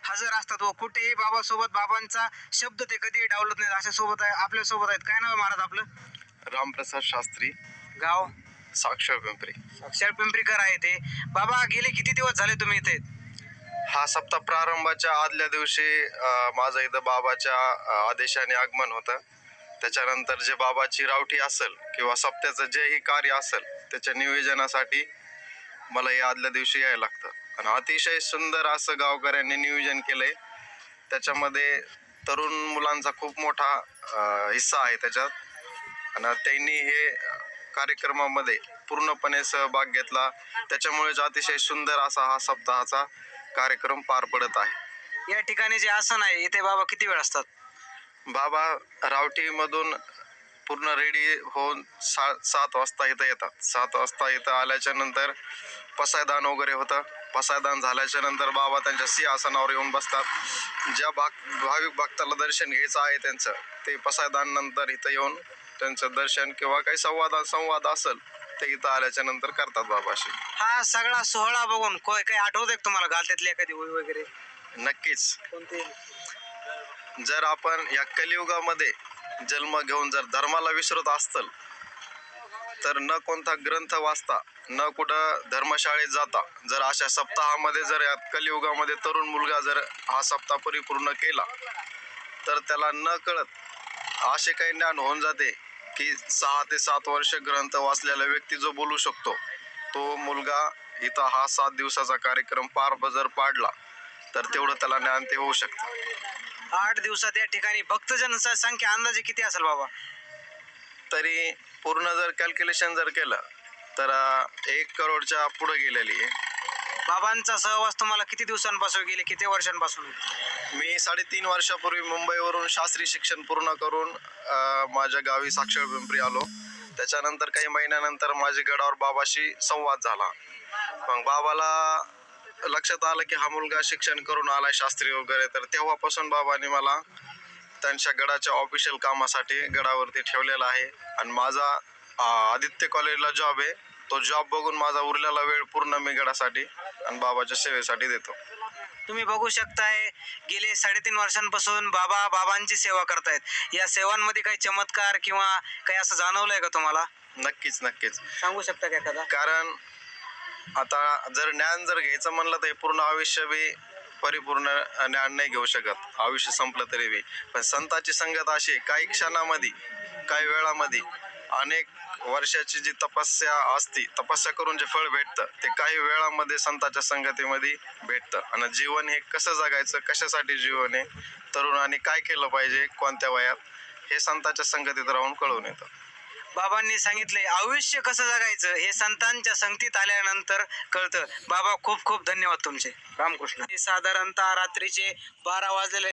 हजर असतात व कुठेही बाबासोबत बाबांचा शब्द ते कधीही डावलत नाहीत. अशा सोबत आहे, आपल्या सोबत आहेत. काय नाव आहे महाराज आपलं? रामप्रसाद शास्त्री, गाव साक्षर पिंपरी. अक्षर पिंपरीकर आहे ते. बाबा गेले किती दिवस झाले तुम्ही इथे? हा सप्ताह प्रारंभाच्या आदल्या दिवशी माझं इथं बाबाच्या आदेशाने आगमन होतं. त्याच्यानंतर जे बाबाची रावटी असेल किंवा सप्त्याचं जेही कार्य असेल त्याच्या नियोजनासाठी मला या आदल्या दिवशी यायला लागतं. आणि अतिशय सुंदर असं गावकऱ्यांनी नियोजन केलंय. त्याच्यामध्ये तरुण मुलांचा खूप मोठा हिस्सा आहे त्याच्यात. आणि त्यांनी हे कार्यक्रमामध्ये पूर्णपणे सहभाग घेतला. त्याच्यामुळेच अतिशय सुंदर असा हा सप्ताहाचा कार्यक्रम पार पडत आहे. या ठिकाणी जे आसन आहे इथे बाबा किती वेळ असतात? बाबा रावटीमधून पूर्ण रेडी होऊन 7 वाजता इथं येतात. 7 वाजता इथं आल्याच्या नंतर पसायदान वगैरे होतं. पसायदान झाल्याच्या नंतर बाबा त्यांच्या सिंहासनावर येऊन बसतात. ज्या भाविक भक्ताला दर्शन घ्यायचं आहे त्यांचं ते पसायदान नंतर इथं येऊन त्यांचं दर्शन किंवा काही संवाद असेल ते इथं आल्याच्या नंतर करतात बाबाशी. हा सगळा सोहळा बघून काही आठवत का तुम्हाला गालत्यातली एखादी ओळी वगैरे? नक्कीच. कोणती? जर आपण या कलियुगामध्ये जन्म घेऊन जर धर्माला विसरत असतल तर न कोणता ग्रंथ वाचता न कुठं धर्मशाळेत जाता जर अशा सप्ताहामध्ये जर या कलियुगामध्ये तरुण मुलगा जर हा सप्ताह परिपूर्ण केला तर त्याला न कळत असे काही ज्ञान होऊन जाते की 6 ते 7 वर्ष ग्रंथ वाचलेला व्यक्ती जो बोलू शकतो तो मुलगा इथं हा 7 दिवसाचा कार्यक्रम जर पाडला तर तेवढं त्याला ज्ञान ते होऊ शकतं. 8 दिवसात या ठिकाणी भक्तजनांची संख्या अंदाजे किती असेल बाबा? तरी पूर्ण जर कॅल्क्युलेशन जर केलं तर 1 करोडच्या पुढे गेलेली आहे. बाबांचा सहवास तुम्हाला किती दिवसांपासून गेले, किती वर्षांपासून? मी 3.5 वर्षापूर्वी मुंबईवरून शास्त्रीय शिक्षण पूर्ण करून माझ्या गावी साक्षर पिंपरी आलो. त्याच्यानंतर काही महिन्यानंतर माझे गडावर बाबाशी संवाद झाला. मग बाबाला लक्षात आलं की हा मुलगा शिक्षण करून आलाय शास्त्री वगैरे, तर तेव्हापासून बाबांनी मला त्यांच्या गडाच्या ऑफिशियल कामासाठी गडावरती ठेवलेला आहे. आणि माझा आदित्य कॉलेजला जॉब आहे. तो जॉब बघून माझा उरलेला वेळ पूर्ण मी गडासाठी आणि बाबाच्या सेवेसाठी देतो. तुम्ही बघू शकताय गेले 3.5 वर्षांपासून बाबांची सेवा करतायत. या सेवांमध्ये काही चमत्कार किंवा काही असं जाणवलंय का तुम्हाला? नक्कीच सांगू शकता का एखादा? कारण आता जर ज्ञान जर घ्यायचं म्हणलं तर पूर्ण आयुष्य बी परिपूर्ण ज्ञान नाही घेऊ शकत. आयुष्य संपलं तरी बी. पण संतांची संगत अशी काही क्षणामध्ये काही वेळामध्ये अनेक वर्षाची जी तपस्या असते तपस्या करून जे फळ भेटतं ते काही वेळामध्ये संतांच्या संगतीमध्ये भेटतं. आणि जीवन हे कसं जगायचं, कशासाठी जीवन आहे, तरुणांनी काय केलं पाहिजे कोणत्या वयात, हे संतांच्या संगतीत राहून कळून येतं. बाबांनी सांगितले आयुष्य कसं जगायचं हे संतांच्या संगतीत आल्यानंतर कळतं. बाबा खूप खूप धन्यवाद तुमचे. रामकृष्ण. साधारणतः रात्रीचे 12 वाजलेले